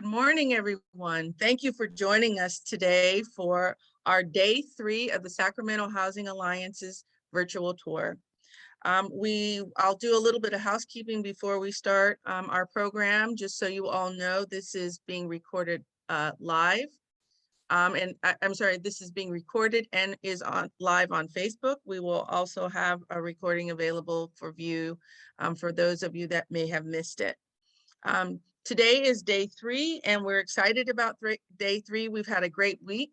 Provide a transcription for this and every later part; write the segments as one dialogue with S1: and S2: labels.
S1: Good morning, everyone. Thank you for joining us today for our day 3 of the Sacramento Housing Alliance's virtual tour. I'll do a little bit of housekeeping before we start our program, just so you all know this is being recorded live. I'm sorry, this is being recorded and is live on Facebook. We will also have a recording available for view for those of you that may have missed it. Today is day 3, and we're excited about day 3. We've had a great week.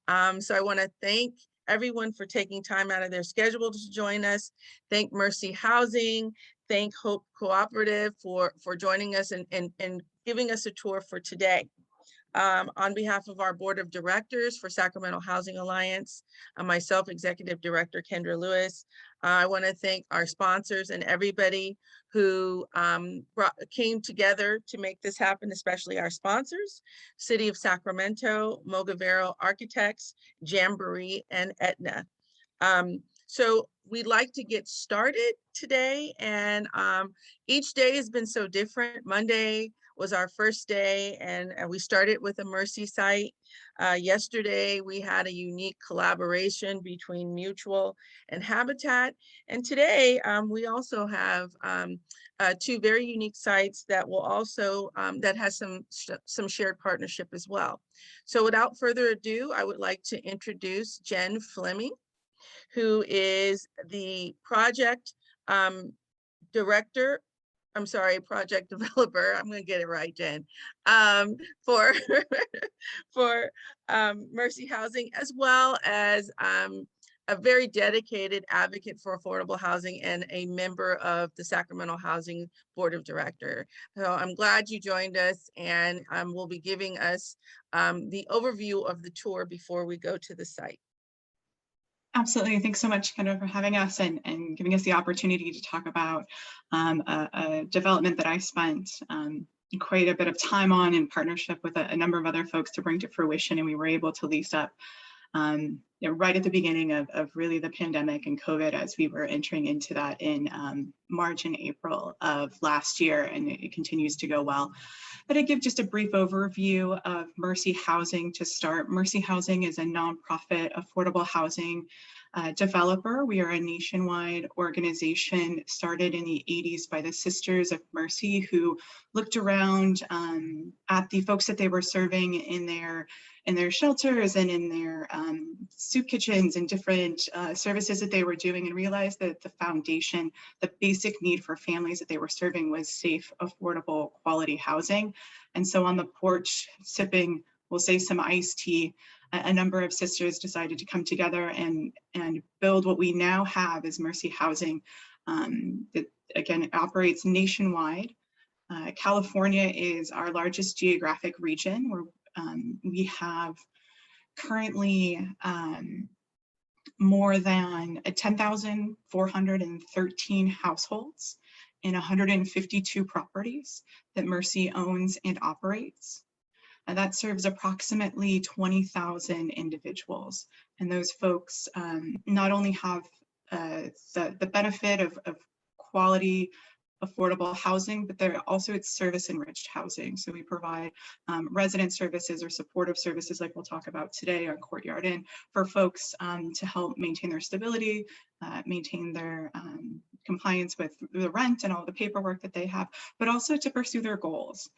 S1: So I want to thank everyone for taking time out of their schedule to join us. Thank Mercy Housing, thank Hope Cooperative for joining us and giving us a tour for today. On behalf of our board of directors for Sacramento Housing Alliance, myself, Executive Director Kendra Lewis, I want to thank our sponsors and everybody who came together to make this happen, especially our sponsors, City of Sacramento, Mogavero Architects, Jamboree, and Aetna. So we'd like to get started today, and each day has been so different. Monday was our first day, and we started with a Mercy site. Yesterday, we had a unique collaboration between Mutual and Habitat. And today, we also have 2 very unique sites that will also, that has some shared partnership as well. So without further ado, I would like to introduce Jen Fleming, who is the project director, project developer, I'm going to get it right, Jen, for Mercy Housing, as well as a very dedicated advocate for affordable housing and a member of the Sacramento Housing Board of Directors. So I'm glad you joined us, and will be giving us the overview of the tour before we go to the site.
S2: Absolutely. Thanks so much, Kendra, for having us and giving us the opportunity to talk about a development that I spent quite a bit of time on in partnership with a number of other folks to bring to fruition. And we were able to lease up right at the beginning of really the pandemic and COVID, as we were entering into that in March and April of last year, and it continues to go well. But I give just a brief overview of Mercy Housing to start. Mercy Housing is a nonprofit affordable housing developer. We are a nationwide organization started in the 80s by the Sisters of Mercy, who looked around at the folks that they were serving in their shelters and in their soup kitchens and different services that they were doing, and realized that the foundation, the basic need for families that they were serving, was safe, affordable, quality housing. And so on the porch, sipping, we'll say, some iced tea, a number of sisters decided to come together and build what we now have as Mercy Housing. That, again, operates nationwide. California is our largest geographic region, where we have currently more than 10,413 households in 152 properties that Mercy owns and operates. That serves approximately 20,000 individuals. And those folks not only have the benefit of quality, affordable housing, but they're also, it's service enriched housing. So we provide resident services or supportive services, like we'll talk about today on Courtyard Inn, for folks to help maintain their stability, maintain their compliance with the rent and all the paperwork that they have, but also to pursue their goals.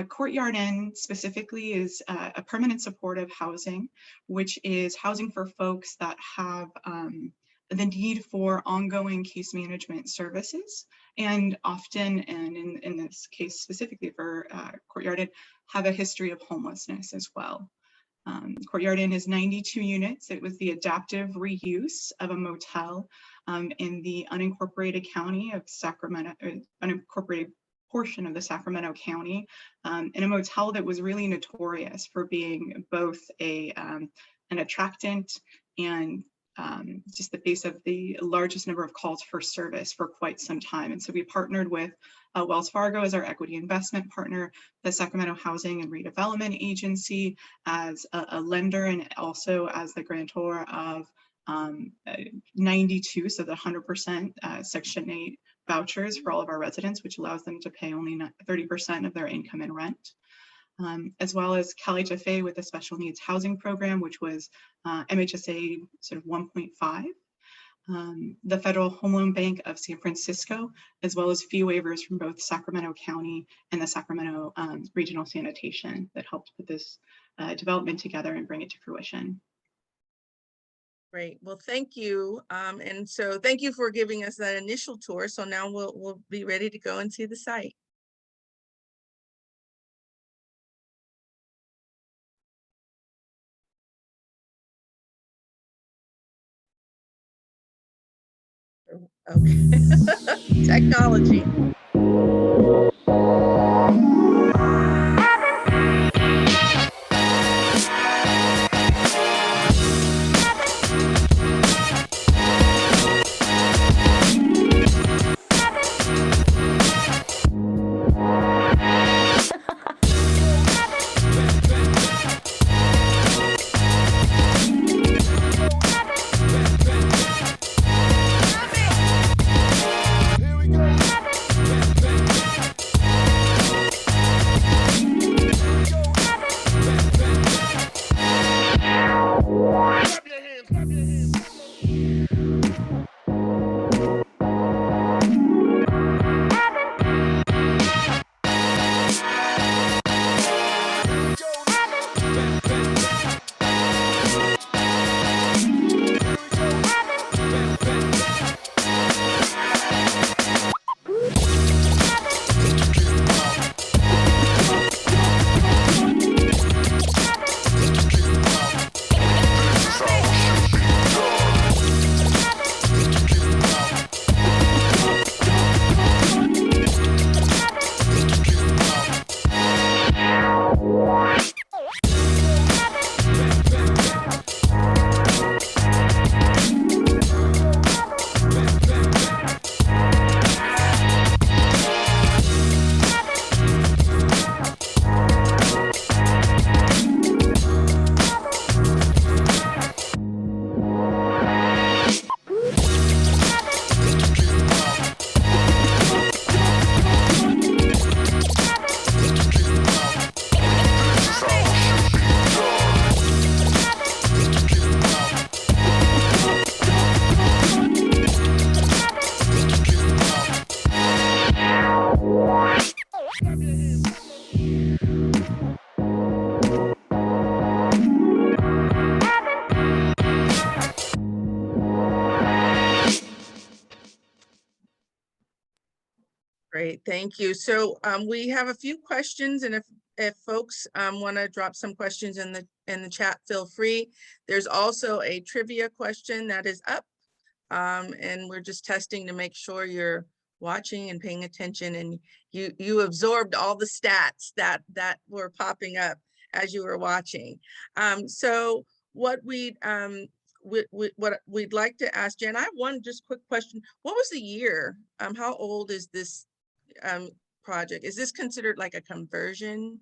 S2: Courtyard Inn specifically is a permanent supportive housing, which is housing for folks that have the need for ongoing case management services, and often, and in this case specifically for Courtyard Inn, have a history of homelessness as well. Courtyard Inn is 92 units. It was the adaptive reuse of a motel in the unincorporated county of Sacramento, unincorporated portion of the Sacramento County, in a motel that was really notorious for being both an attractant and just the base of the largest number of calls for service for quite some time. And so we partnered with Wells Fargo as our equity investment partner, the Sacramento Housing and Redevelopment Agency as a lender, and also as the grantor of 92, so the 100% Section 8 vouchers for all of our residents, which allows them to pay only 30% of their income in rent. as well as CalHFA with the special needs housing program, which was MHSA sort of 1.5. The Federal Home Loan Bank of San Francisco, as well as fee waivers from both Sacramento County and the Sacramento Regional Sanitation that helped put this development together and bring it to fruition.
S1: Great. Well, thank you. And so thank you for giving us that initial tour. So now we'll be ready to go and see the site. Okay. Technology. Great, thank you. So we have a few questions, and if folks want to drop some questions in the chat, feel free. There's also a trivia question that is up, and we're just testing to make sure you're watching and paying attention, and you absorbed all the stats that were popping up as you were watching. So what we'd like to ask Jen, I have one just quick question. What was the year? How old is this project? Is this considered like a conversion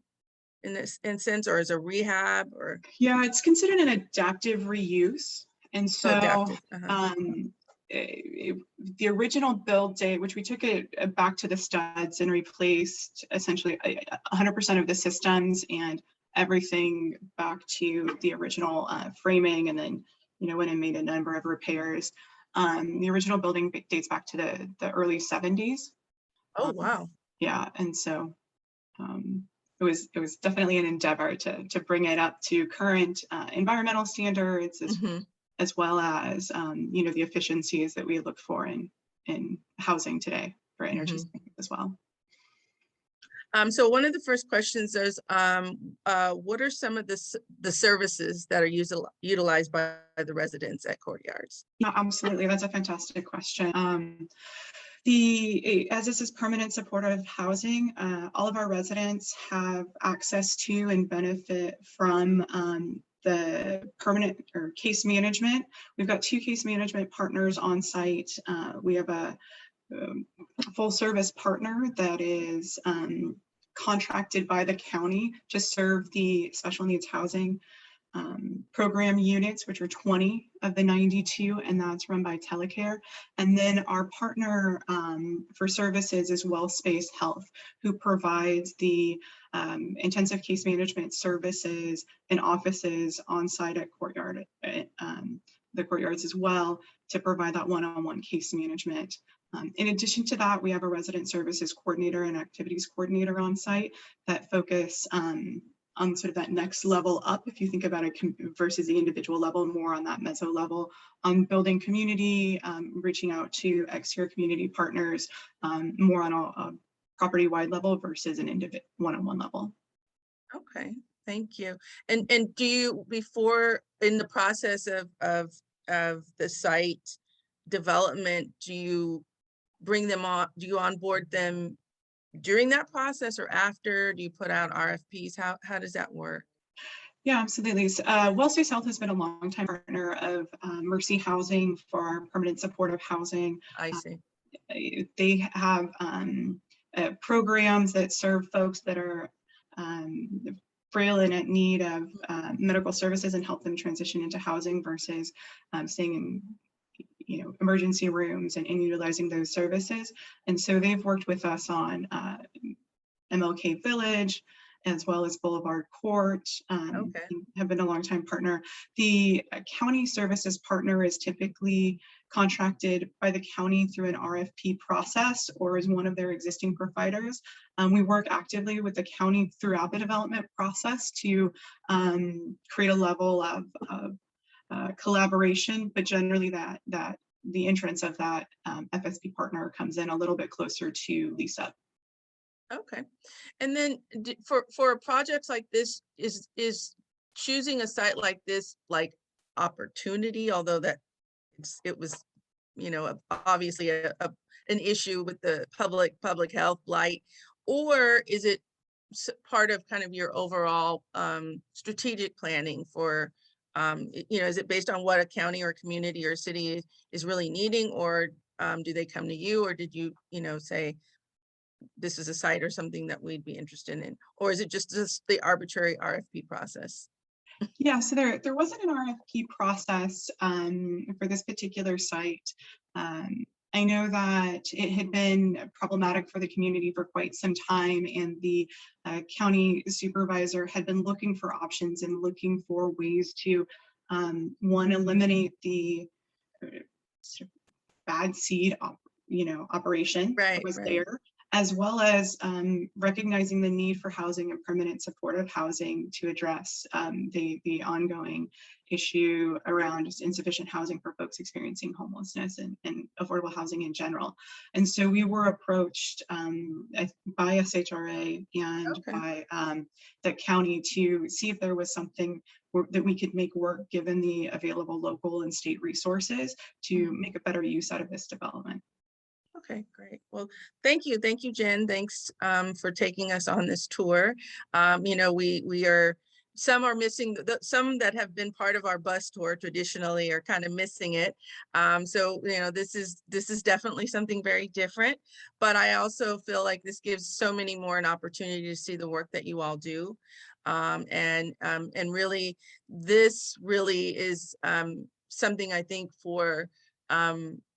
S1: in this instance, or is a rehab? Or
S2: Yeah, it's considered an adaptive reuse. And so
S1: adaptive.
S2: the original build date, which we took it back to the studs and replaced essentially 100% of the systems and everything back to the original framing, and then went and made a number of repairs. The original building dates back to the early 70s.
S1: Oh, wow.
S2: Yeah, and so it was definitely an endeavor to bring it up to current environmental standards, as well as the efficiencies that we look for in housing today for energy savings as well.
S1: So one of the first questions is, what are some of the services that are utilized by the residents at Courtyards?
S2: Yeah, absolutely. That's a fantastic question. As this is permanent supportive housing, all of our residents have access to and benefit from the permanent or case management. We've got 2 case management partners on site. We have a full service partner that is contracted by the county to serve the special needs housing program units, which are 20 of the 92, and that's run by Telecare. And then our partner for services is WellSpace Health, who provides the intensive case management services and offices on site at Courtyard, the Courtyards as well, to provide that one-on-one case management. In addition to that, we have a resident services coordinator and activities coordinator on site that focus on sort of that next level up, if you think about it versus the individual level, more on that meso level, on building community, reaching out to exterior community partners, more on a property-wide level versus an individual one-on-one level.
S1: Okay, thank you. And do you, before in the process of the site development, do you bring them on? Do you onboard them during that process or after? Do you put out RFPs? How does that work?
S2: Yeah, absolutely. WellSpace Health has been a longtime partner of Mercy Housing for our permanent supportive housing.
S1: I see.
S2: They have programs that serve folks that are frail and at need of medical services and help them transition into housing versus staying in emergency rooms and utilizing those services. And so they've worked with us on MLK Village, as well as Boulevard Court,
S1: Okay.
S2: have been a longtime partner. The county services partner is typically contracted by the county through an RFP process or is one of their existing providers. We work actively with the county throughout the development process to create a level of collaboration, but generally that the entrance of that FSP partner comes in a little bit closer to lease up.
S1: Okay. And then for projects like this, is choosing a site like this like opportunity, although that it was, obviously an issue with the public health blight, or is it part of kind of your overall strategic planning for, is it based on what a county or community or city is really needing, or do they come to you, or did you, say, this is a site or something that we'd be interested in, or is it just the arbitrary RFP process?
S2: Yeah, so there wasn't an RFP process for this particular site. I know that it had been problematic for the community for quite some time, and the county supervisor had been looking for options and looking for ways to, one, eliminate the sort of bad seed operation that was there, as well as recognizing the need for housing and permanent supportive housing to address the ongoing issue around just insufficient housing for folks experiencing homelessness and affordable housing in general. And so we were approached by SHRA and by the county to see if there was something that we could make work given the available local and state resources to make a better use out of this development.
S1: Okay, great. Well, thank you. Thank you, Jen. Thanks for taking us on this tour. We are, some are missing, some that have been part of our bus tour traditionally are kind of missing it. So, this is definitely something very different, but I also feel like this gives so many more an opportunity to see the work that you all do. And really, this really is something I think for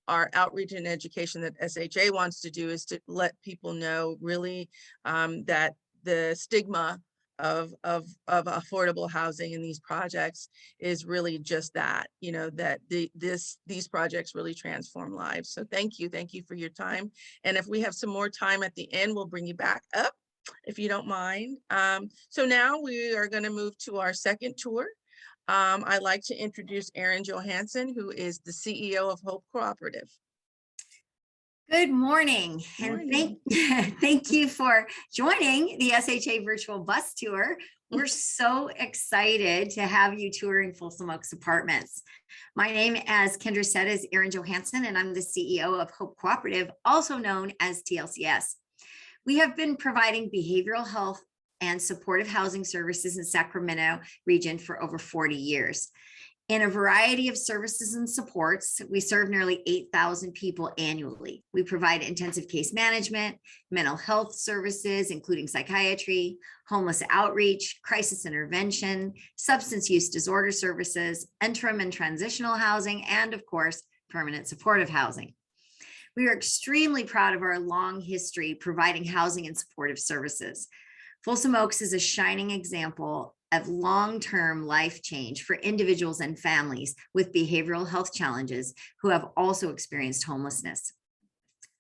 S1: our outreach and education that SHA wants to do, is to let people know really that the stigma of affordable housing in these projects is really just that, that these projects really transform lives. So thank you for your time. And if we have some more time at the end, we'll bring you back up, if you don't mind. So now we are going to move to our second tour. I'd like to introduce Erin Johansson, who is the CEO of Hope Cooperative.
S3: Good morning, and thank you for joining the SHA virtual bus tour. We're so excited to have you touring Folsom Oaks Apartments. My name, as Kendra said, is Erin Johansson, and I'm the CEO of Hope Cooperative, also known as TLCS. We have been providing behavioral health and supportive housing services in Sacramento region for over 40 years. In a variety of services and supports, we serve nearly 8,000 people annually. We provide intensive case management, mental health services, including psychiatry, homeless outreach, crisis intervention, substance use disorder services, interim and transitional housing, and of course, permanent supportive housing. We are extremely proud of our long history providing housing and supportive services. Folsom Oaks is a shining example of long-term life change for individuals and families with behavioral health challenges who have also experienced homelessness.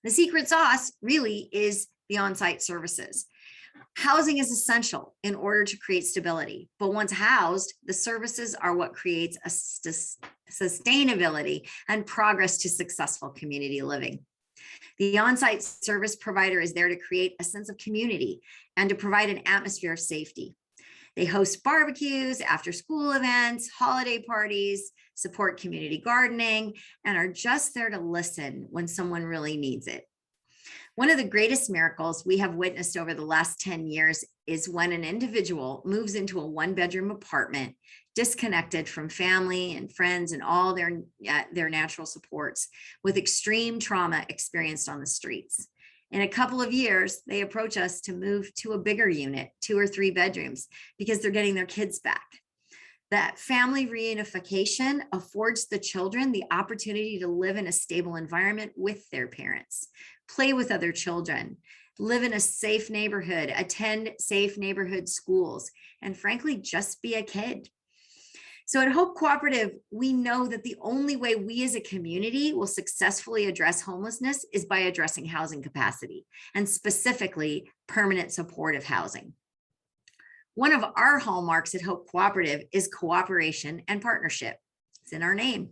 S3: The secret sauce really is the on-site services. Housing is essential in order to create stability, but once housed, the services are what creates a sustainability and progress to successful community living. The on-site service provider is there to create a sense of community and to provide an atmosphere of safety. They host barbecues, after-school events, holiday parties, support community gardening, and are just there to listen when someone really needs it. One of the greatest miracles we have witnessed over the last 10 years is when an individual moves into a one-bedroom apartment, disconnected from family and friends and all their natural supports, with extreme trauma experienced on the streets. In a couple of years, they approach us to move to a bigger unit, 2 or 3 bedrooms, because they're getting their kids back. That family reunification affords the children the opportunity to live in a stable environment with their parents, play with other children, live in a safe neighborhood, attend safe neighborhood schools, and frankly, just be a kid. So at Hope Cooperative, we know that the only way we as a community will successfully address homelessness is by addressing housing capacity, and specifically permanent supportive housing. One of our hallmarks at Hope Cooperative is cooperation and partnership. It's in our name.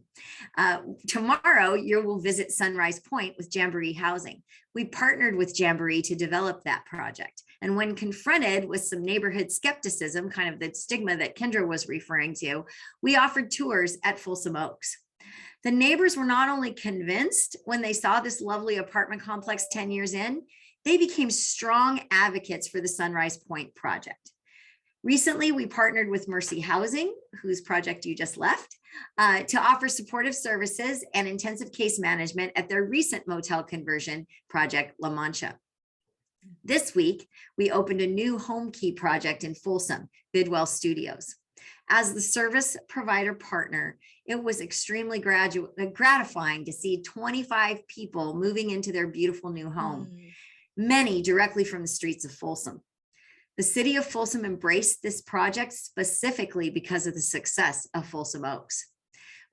S3: Tomorrow, you will visit Sunrise Point with Jamboree Housing. We partnered with Jamboree to develop that project. And when confronted with some neighborhood skepticism, kind of the stigma that Kendra was referring to, we offered tours at Folsom Oaks. The neighbors were not only convinced when they saw this lovely apartment complex 10 years in, they became strong advocates for the Sunrise Point project. Recently, we partnered with Mercy Housing, whose project you just left, to offer supportive services and intensive case management at their recent motel conversion project, La Mancha. This week, we opened a new home key project in Folsom, Bidwell Studios. As the service provider partner, it was extremely gratifying to see 25 people moving into their beautiful new home, many directly from the streets of Folsom. The city of Folsom embraced this project specifically because of the success of Folsom Oaks.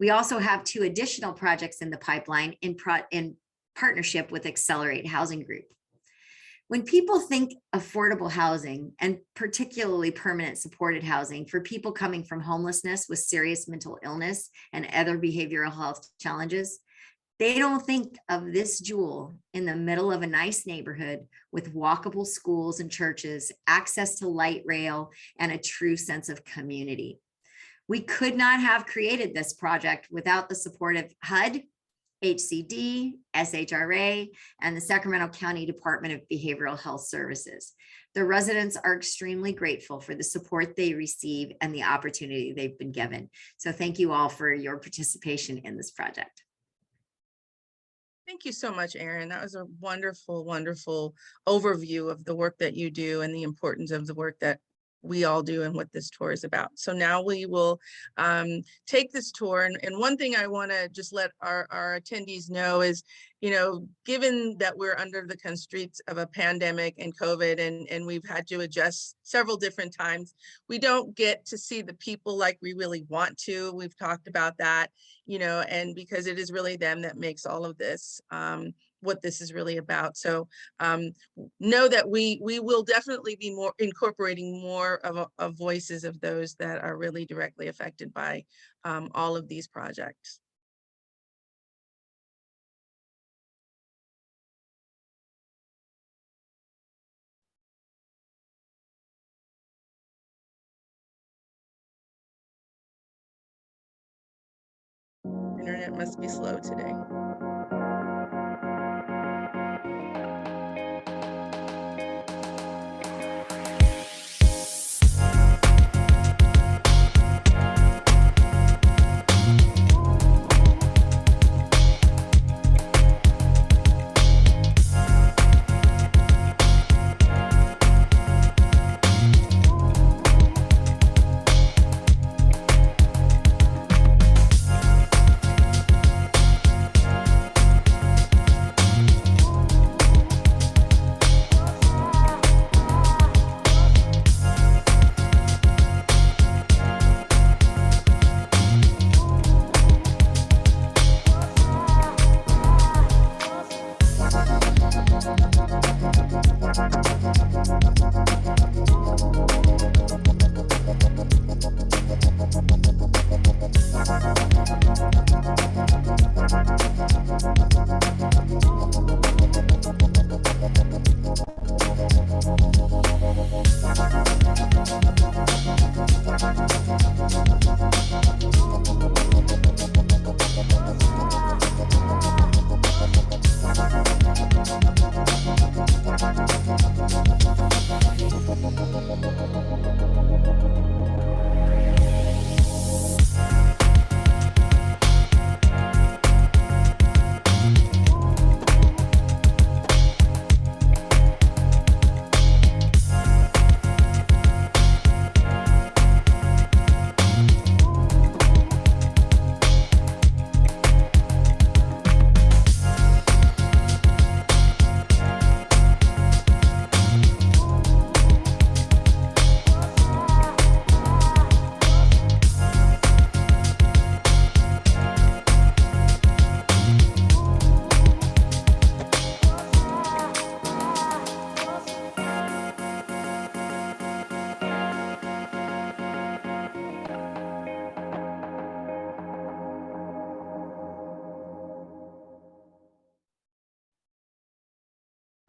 S3: We also have 2 additional projects in the pipeline in partnership with Accelerate Housing Group. When people think affordable housing, and particularly permanent supported housing for people coming from homelessness with serious mental illness and other behavioral health challenges, they don't think of this jewel in the middle of a nice neighborhood with walkable schools and churches, access to light rail, and a true sense of community. We could not have created this project without the support of HUD, HCD, SHRA, and the Sacramento County Department of Behavioral Health Services. The residents are extremely grateful for the support they receive and the opportunity they've been given. So thank you all for your participation in this project.
S1: Thank you so much, Erin. That was a wonderful, wonderful overview of the work that you do and the importance of the work that we all do and what this tour is about. So now we will take this tour. And one thing I want to just let our attendees know is, you know, given that we're under the constraints of a pandemic and COVID, and we've had to adjust several different times, we don't get to see the people like we really want to. We've talked about that, you know, and because it is really them that makes all of this what this is really about. So know that we will definitely be incorporating more of voices of those that are really directly affected by all of these projects. Internet must be slow today.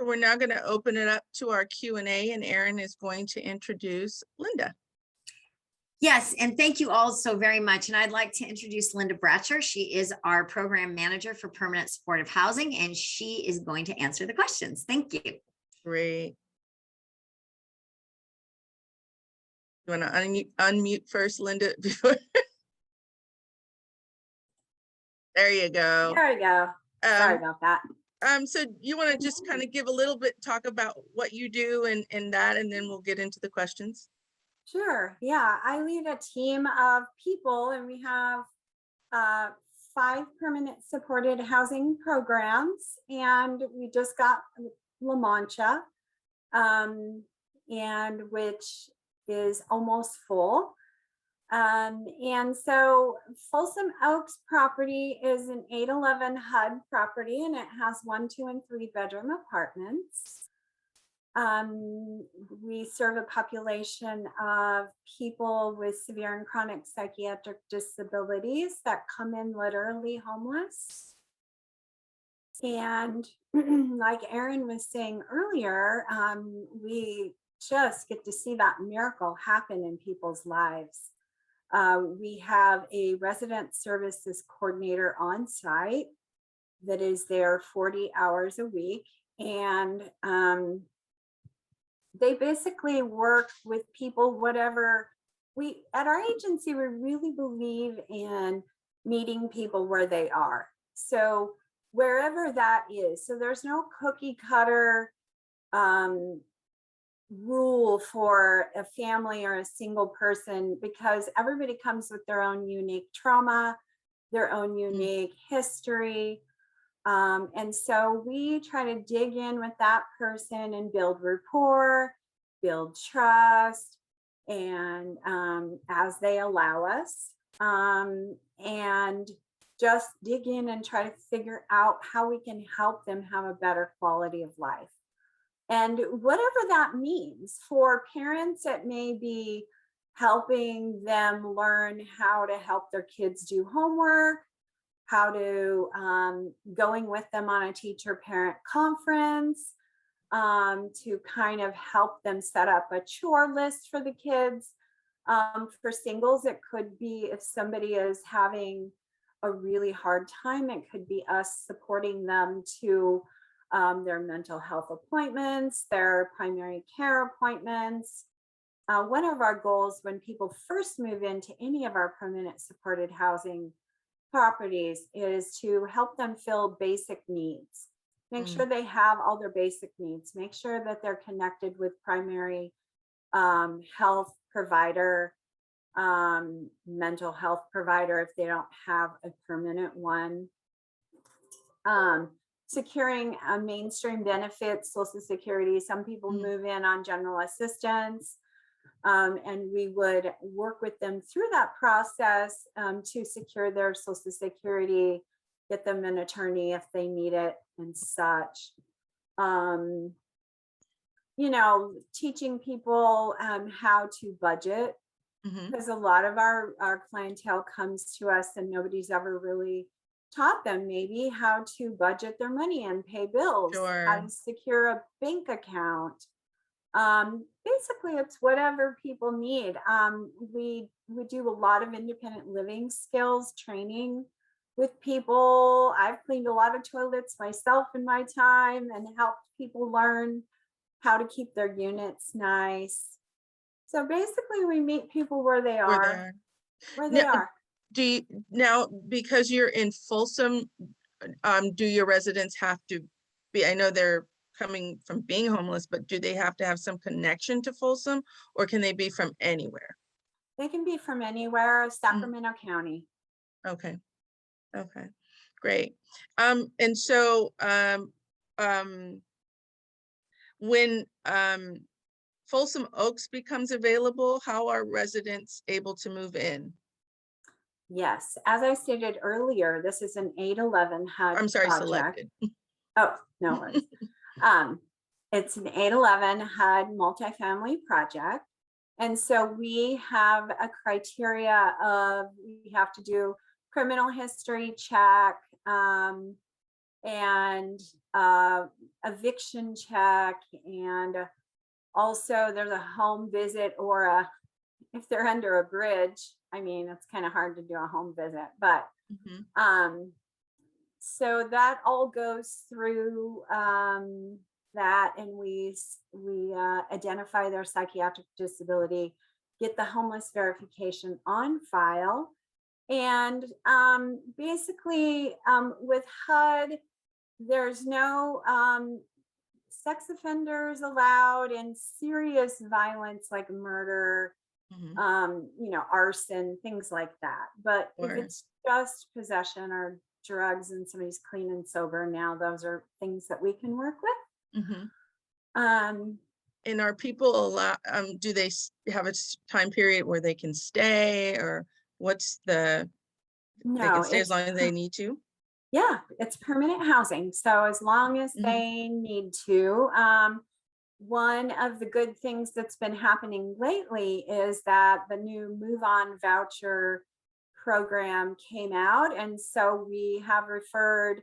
S1: we're now going to open it up to our Q&A, and Erin is going to introduce Linda.
S3: Yes, and thank you all so very much. And I'd like to introduce Linda Bratcher. She is our program manager for permanent supportive housing, and she is going to answer the questions. Thank you.
S1: Great. You want to unmute first, Linda? Before there you go.
S4: There we go. Sorry about that.
S1: So you want to just kind of give a little bit, talk about what you do and that, and then we'll get into the questions.
S4: Sure. Yeah, I lead a team of people, and we have 5 permanent supported housing programs, and we just got La Mancha, and which is almost full. And so Folsom Oaks property is an 811 HUD property, and it has 1, 2, and 3 bedroom apartments. We serve a population of people with severe and chronic psychiatric disabilities that come in literally homeless. And like Erin was saying earlier, we just get to see that miracle happen in people's lives. We have a resident services coordinator on site that is there 40 hours a week, and they basically work with people, whatever at our agency, we really believe in meeting people where they are. So wherever that is, so there's no cookie cutter rule for a family or a single person, because everybody comes with their own unique trauma, their own unique history. And so we try to dig in with that person and build rapport, build trust, and as they allow us, and just dig in and try to figure out how we can help them have a better quality of life. And whatever that means for parents, it may be helping them learn how to help their kids do homework, how to going with them on a teacher-parent conference, to kind of help them set up a chore list for the kids. For singles, it could be if somebody is having a really hard time, it could be us supporting them to their mental health appointments, their primary care appointments. One of our goals when people first move into any of our permanent supported housing properties is to help them fill basic needs. Make sure they have all their basic needs. Make sure that they're connected with primary health provider, mental health provider if they don't have a permanent one. Securing mainstream benefits, Social Security. Some people move in on general assistance. And we would work with them through that process to secure their Social Security, get them an attorney if they need it and such. You know, teaching people how to budget, because a lot of our clientele comes to us and nobody's ever really taught them maybe how to budget their money and pay bills, how to secure a bank account. Basically it's whatever people need. We do a lot of independent living skills training with people. I've cleaned a lot of toilets myself in my time and helped people learn how to keep their units nice. So basically we meet people where they are.
S1: Do you, now, because you're in Folsom, do your residents have to be, I know they're coming from being homeless, but do they have to have some connection to Folsom, or can they be from anywhere?
S4: They can be from anywhere, Sacramento County.
S1: Okay. Great. And so when Folsom Oaks becomes available, how are residents able to move in?
S4: Yes, as I stated earlier, this is an 811 HUD
S1: I'm sorry,
S4: project.
S1: selected.
S4: Oh, no worries. It's an 811 HUD multifamily project. And so we have a criteria of, we have to do criminal history check, and eviction check, and also there's a home visit, or if they're under a bridge. I mean, it's kind of hard to do a home visit, but so that all goes through that, and we identify their psychiatric disability, get the homeless verification on file, and basically with HUD, there's no sex offenders allowed, and serious violence like murder, arson, things like that. But if it's just possession or drugs and somebody's clean and sober, now those are things that we can work with.
S1: And are people allowed, do they have a time period where they can stay, or what's they can stay as long as they need to?
S4: Yeah, it's permanent housing. So as long as they need to. One of the good things that's been happening lately is that the new Move On voucher program came out. And so we have referred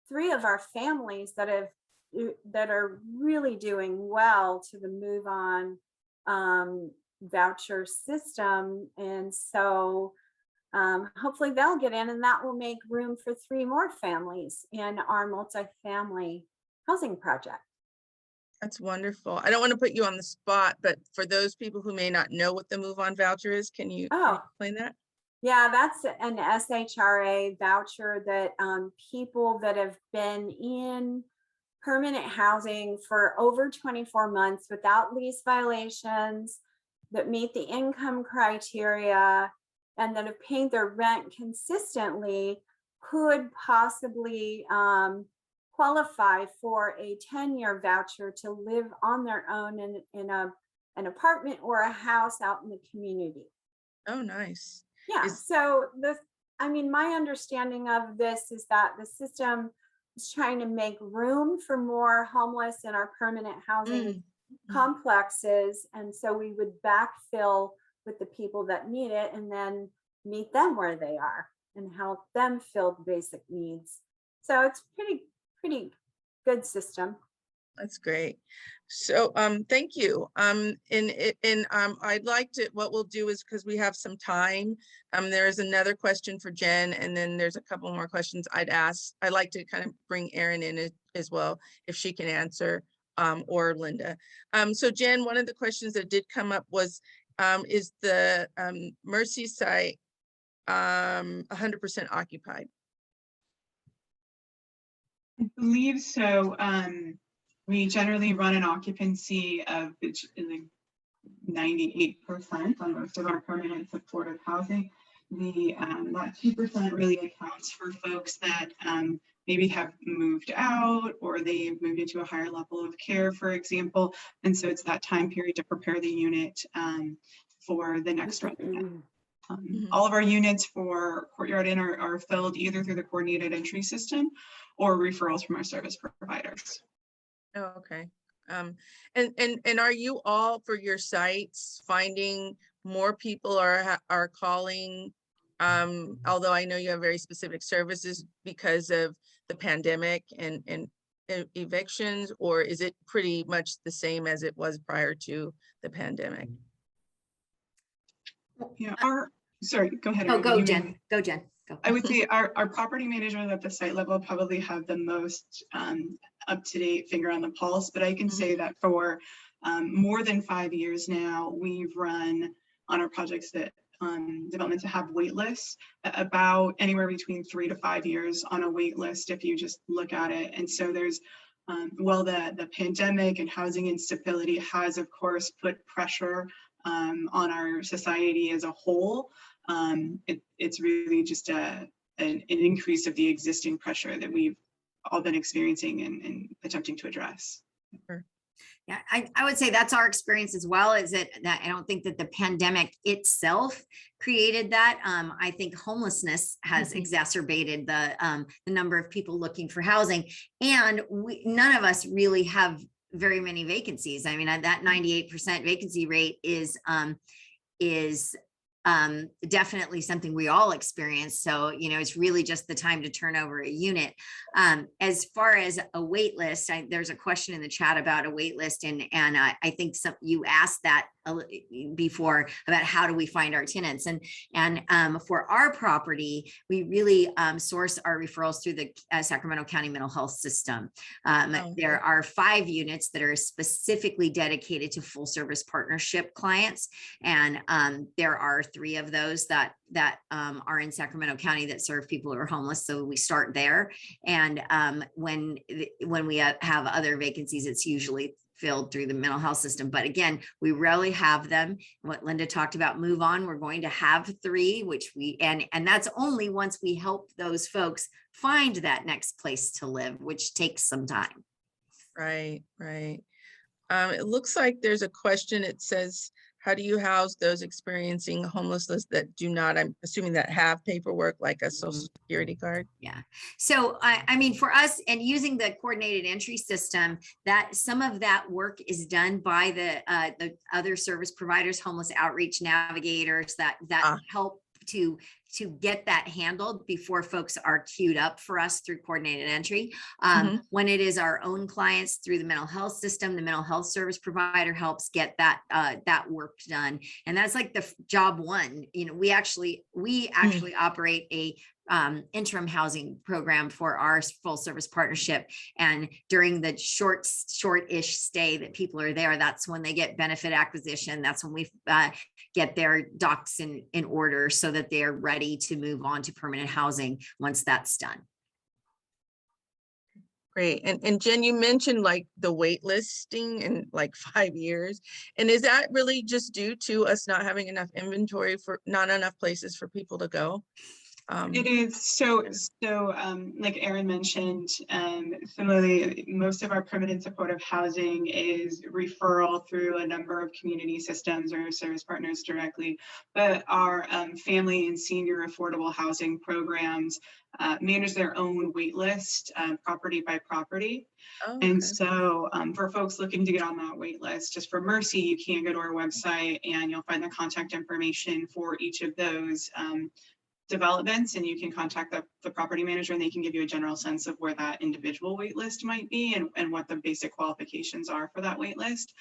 S4: 3 of our families that are really doing well to the Move On voucher system. And so hopefully they'll get in, and that will make room for 3 more families in our multifamily housing project.
S1: That's wonderful. I don't want to put you on the spot, but for those people who may not know what the Move On voucher is, can you explain that?
S4: Yeah, that's an SHRA voucher that people that have been in permanent housing for over 24 months without lease violations, that meet the income criteria, and that have paid their rent consistently, could possibly qualify for a 10-year voucher to live on their own in an apartment or a house out in the community.
S1: Oh, nice.
S4: Yeah. So my understanding of this is that the system is trying to make room for more homeless in our permanent housing complexes. And so we would backfill with the people that need it, and then meet them where they are and help them fill the basic needs. So it's pretty good system.
S1: That's great. So thank you. I'd like to, what we'll do is, because we have some time, there is another question for Jen, and then there's a couple more questions I'd like to kind of bring Erin in as well, if she can answer, or Linda. So Jen, one of the questions that did come up was, is the Mercy site 100% occupied?
S2: I believe so. We generally run an occupancy of 98% on most of our permanent supportive housing. That 2% really accounts for folks that maybe have moved out, or they've moved into a higher level of care, for example. And so it's that time period to prepare the unit for the next resident. All of our units for Courtyard Inn are filled either through the coordinated entry system or referrals from our service providers.
S1: Oh, okay. And are you all, for your sites, finding more people are calling, although I know you have very specific services because of the pandemic and evictions, or is it pretty much the same as it was prior to the pandemic?
S2: Yeah, sorry, go ahead.
S3: Oh, go Jen, go.
S2: I would say our property managers at the site level probably have the most up-to-date finger on the pulse, but I can say that for more than 5 years now, we've run on our projects that developments that have wait lists about anywhere between 3 to 5 years on a wait list if you just look at it. And so there's the pandemic and housing instability has of course put pressure on our society as a whole. It's really just an increase of the existing pressure that we've all been experiencing and attempting to address.
S3: Yeah, I would say that's our experience as well, is that I don't think that the pandemic itself created that. I think homelessness has exacerbated the number of people looking for housing, and none of us really have very many vacancies. I mean, that 98% vacancy rate is definitely something we all experience. So, it's really just the time to turn over a unit. As far as a wait list, there's a question in the chat about a wait list. And I think you asked that before about how do we find our tenants, and for our property, we really source our referrals through the Sacramento County mental health system. There are 5 units that are specifically dedicated to full service partnership clients, and there are 3 of those that are in Sacramento County that serve people who are homeless. So we start there, and when we have other vacancies, it's usually filled through the mental health system. But again, we rarely have them. What Linda talked about, move on, we're going to have 3, which and that's only once we help those folks find that next place to live, which takes some time.
S1: Right. It looks like there's a question. It says, how do you house those experiencing homelessness that do not, I'm assuming, that have paperwork like a social security card?
S3: Yeah. So, I mean, for us, and using the coordinated entry system, that some of that work is done by the other service providers, homeless outreach navigators that help to get that handled before folks are queued up for us through coordinated entry. When it is our own clients through the mental health system, the mental health service provider helps get that work done. And that's like the job one. We actually operate a interim housing program for our full service partnership. And during the short-ish stay that people are there, that's when they get benefit acquisition. That's when we get their docs in order so that they're ready to move on to permanent housing once that's done.
S1: Great. And Jen, you mentioned like the wait listing in like 5 years. And is that really just due to us not having enough inventory, for not enough places for people to go?
S2: It is so like Erin mentioned, similarly, most of our permanent supportive housing is referral through a number of community systems or service partners directly, but our family and senior affordable housing programs manage their own wait list, property by property. And so for folks looking to get on that wait list, just for Mercy, you can go to our website and you'll find the contact information for each of those developments, and you can contact the property manager and they can give you a general sense of where that individual wait list might be and what the basic qualifications are for that wait list.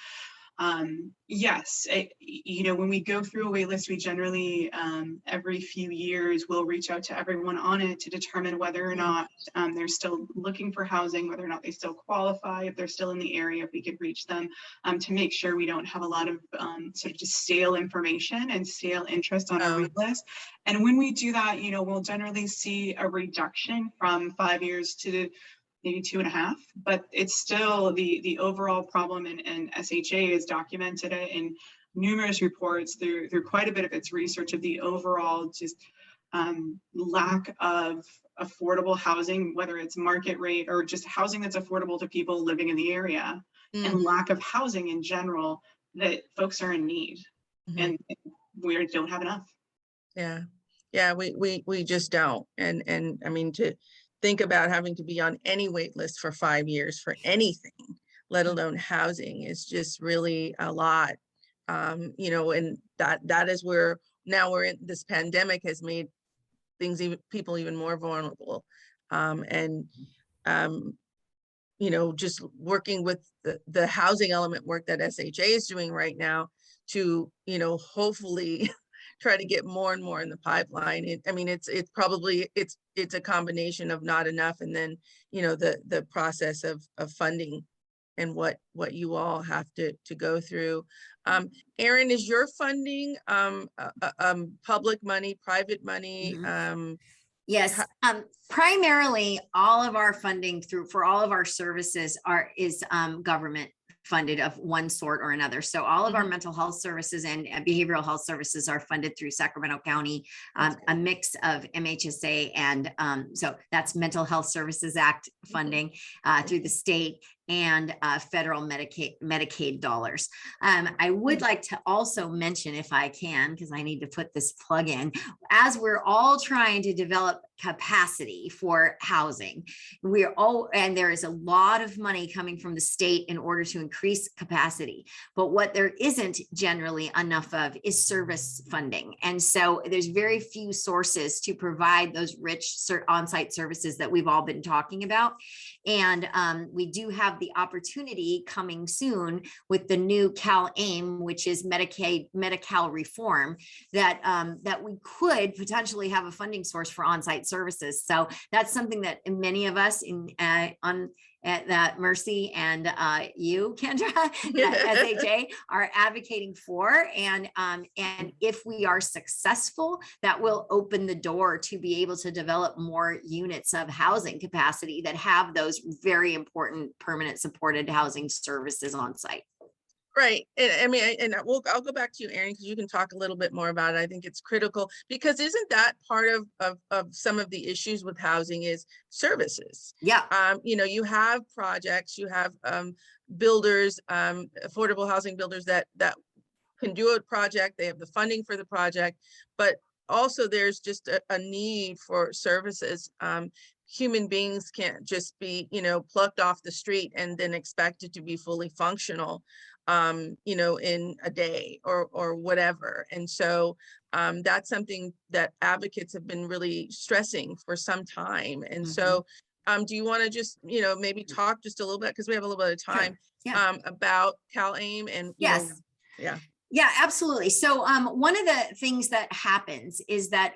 S2: Yes, when we go through a wait list, we generally every few years will reach out to everyone on it to determine whether or not they're still looking for housing, whether or not they still qualify, if they're still in the area, if we could reach them, to make sure we don't have a lot of sort of just stale information and stale interest on our wait list. And when we do that, we'll generally see a reduction from 5 years to maybe 2.5, but it's still the overall problem, and SHA has documented it in numerous reports through quite a bit of its research of the overall just lack of affordable housing, whether it's market rate or just housing that's affordable to people living in the area, and lack of housing in general, that folks are in need, and we don't have enough.
S1: Yeah, we just don't. And I mean, to think about having to be on any wait list for 5 years for anything, let alone housing, is just really a lot. And that is where now we're in this pandemic has made things people even more vulnerable. Just working with the housing element work that SHA is doing right now to, hopefully try to get more and more in the pipeline. It's probably a combination of not enough, and then the process of funding and what you all have to go through. Erin, is your funding public money, private money?
S3: Yes, primarily all of our funding for all of our services is government funded of one sort or another. So all of our mental health services and behavioral health services are funded through Sacramento County, a mix of MHSA and so that's Mental Health Services Act funding through the state. and federal Medicaid dollars. I would like to also mention, if I can, because I need to put this plug in, as we're all trying to develop capacity for housing, and there is a lot of money coming from the state in order to increase capacity. But what there isn't generally enough of is service funding. And so there's very few sources to provide those rich on-site services that we've all been talking about. And we do have the opportunity coming soon with the new CalAIM, which is Medi-Cal reform, that we could potentially have a funding source for on-site services. So that's something that many of us that Mercy and you, Kendra, at SHA are advocating for. And if we are successful, that will open the door to be able to develop more units of housing capacity that have those very important permanent supported housing services on site.
S1: Right. And I mean, I'll go back to you, Erin, because you can talk a little bit more about it. I think it's critical, because isn't that part of some of the issues with housing is services?
S3: Yeah.
S1: You have projects, you have builders, affordable housing builders that can do a project, they have the funding for the project, but also there's just a need for services. Human beings can't just be, plucked off the street and then expected to be fully functional, in a day or whatever. And so that's something that advocates have been really stressing for some time. And so do you want to just, maybe talk just a little bit, because we have a little bit of time, about CalAIM and,
S3: yes.
S1: Yeah.
S3: Yeah, absolutely. So one of the things that happens is that,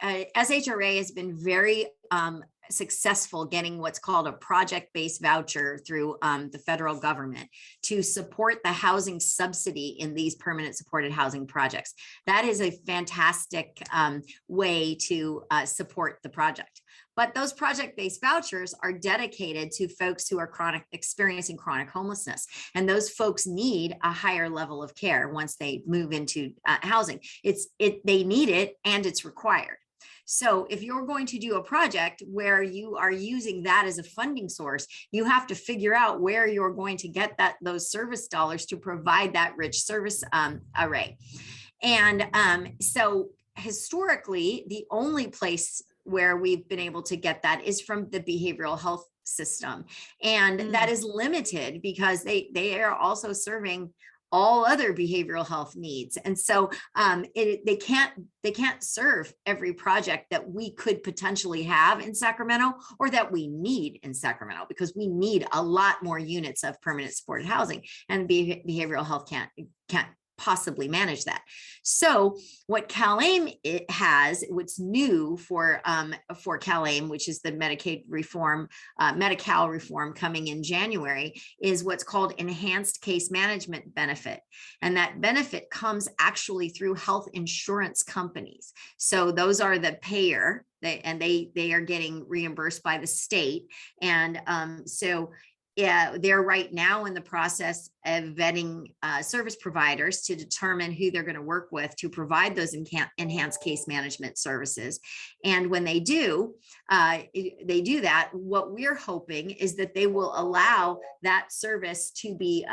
S3: SHRA has been very successful getting what's called a project-based voucher through the federal government to support the housing subsidy in these permanent supported housing projects. That is a fantastic way to support the project. But those project-based vouchers are dedicated to folks who are experiencing chronic homelessness. And those folks need a higher level of care once they move into housing. They need it, and it's required. So if you're going to do a project where you are using that as a funding source, you have to figure out where you're going to get those service dollars to provide that rich service array. And so historically, the only place where we've been able to get that is from the behavioral health system. And that is limited because they are also serving all other behavioral health needs. And so they can't serve every project that we could potentially have in Sacramento or that we need in Sacramento, because we need a lot more units of permanent supported housing, and behavioral health can't possibly manage that. So what CalAIM what's new for CalAIM, which is the Medicaid reform, Medi-Cal reform coming in January, is what's called enhanced case management benefit. And that benefit comes actually through health insurance companies. So those are the payer, they are getting reimbursed by the state. And they're right now in the process of vetting service providers to determine who they're going to work with to provide those enhanced case management services. And when they do that, what we're hoping is that they will allow that service to be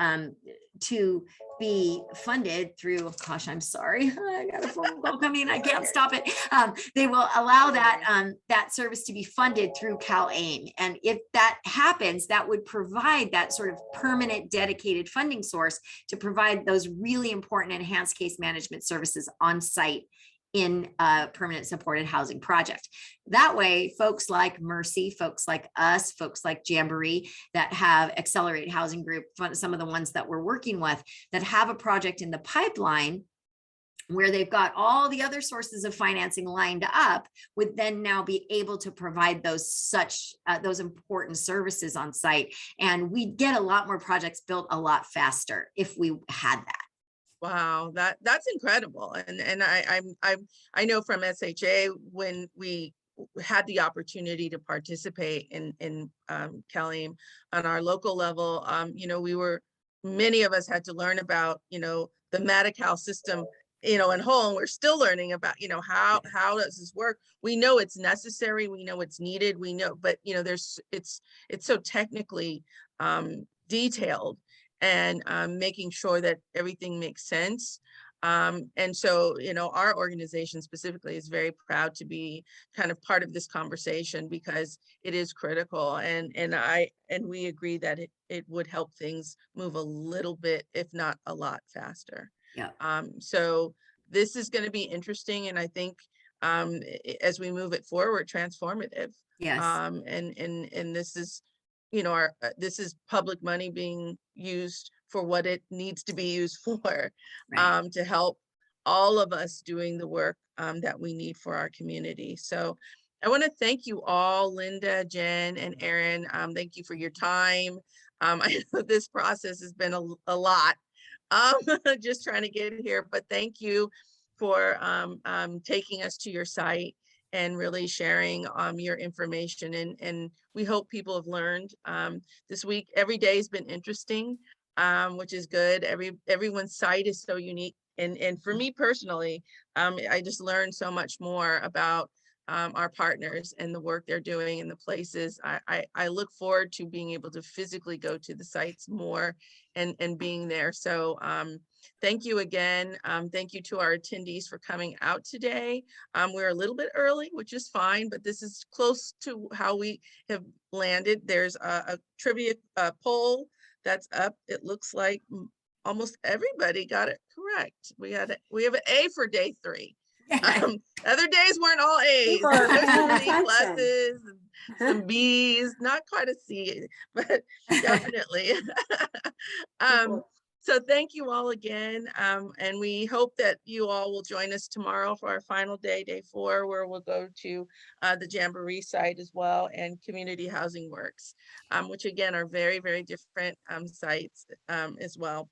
S3: funded through, oh gosh, I'm sorry, I got a phone call coming, I can't stop it. They will allow that service to be funded through CalAIM. And if that happens, that would provide that sort of permanent dedicated funding source to provide those really important enhanced case management services on site in a permanent supported housing project. That way, folks like Mercy, folks like us, folks like Jamboree that have Accelerate Housing Group, some of the ones that we're working with that have a project in the pipeline where they've got all the other sources of financing lined up, would then now be able to provide those important services on site. And we'd get a lot more projects built a lot faster if we had that.
S1: Wow, that's incredible. And I know from SHA, when we had the opportunity to participate in CalAIM on our local level, many of us had to learn about, the Medi-Cal system and whole, and we're still learning about, how does this work? We know it's necessary, we know it's needed, we know, but it's so technically detailed, and making sure that everything makes sense. And so, our organization specifically is very proud to be kind of part of this conversation, because it is critical, and we agree that it would help things move a little bit, if not a lot faster.
S3: Yeah.
S1: So this is going to be interesting, and I think as we move it forward, transformative.
S3: Yes.
S1: And this is, this is public money being used for what it needs to be used for,
S3: Right.
S1: to help all of us doing the work that we need for our community. So I want to thank you all, Linda, Jen, and Erin. Thank you for your time. I know this process has been a lot, just trying to get here, but thank you for taking us to your site and really sharing your information. And we hope people have learned this week. Every day has been interesting, which is good. Everyone's site is so unique. And for me personally, I just learned so much more about our partners and the work they're doing in the places. I look forward to being able to physically go to the sites more and being there. So thank you again. Thank you to our attendees for coming out today. We're a little bit early, which is fine, but this is close to how we have landed. There's a trivia poll that's up. It looks like almost everybody got it correct. We have an A for day 3. Other days weren't all A's.
S4: People are
S1: There's some
S4: paying
S1: C
S4: attention.
S1: pluses, and some B's, not quite a C, but definitely. So thank you all again. And we hope that you all will join us tomorrow for our final day, day 4, where we'll go to the Jamboree site as well, and Community Housing Works, which again are very, very different sites as well.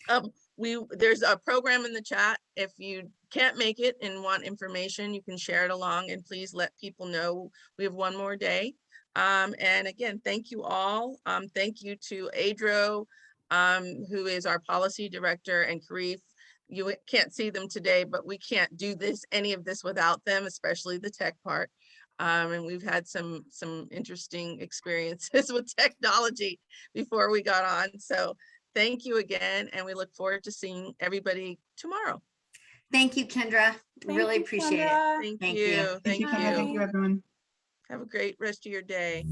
S1: There's a program in the chat. If you can't make it and want information, you can share it along, and please let people know we have one more day. And again, thank you all. Thank you to Adro, who is our policy director, and Karif. You can't see them today, but we can't do any of this without them, especially the tech part. And we've had some interesting experiences with technology before we got on. So thank you again, and we look forward to seeing everybody tomorrow.
S3: Thank you, Kendra. Really
S4: you,
S3: appreciate
S4: Kendra.
S3: it.
S1: Thank you.
S2: Thank you, Kendra. Thank you, everyone.
S1: Have a great rest of your day.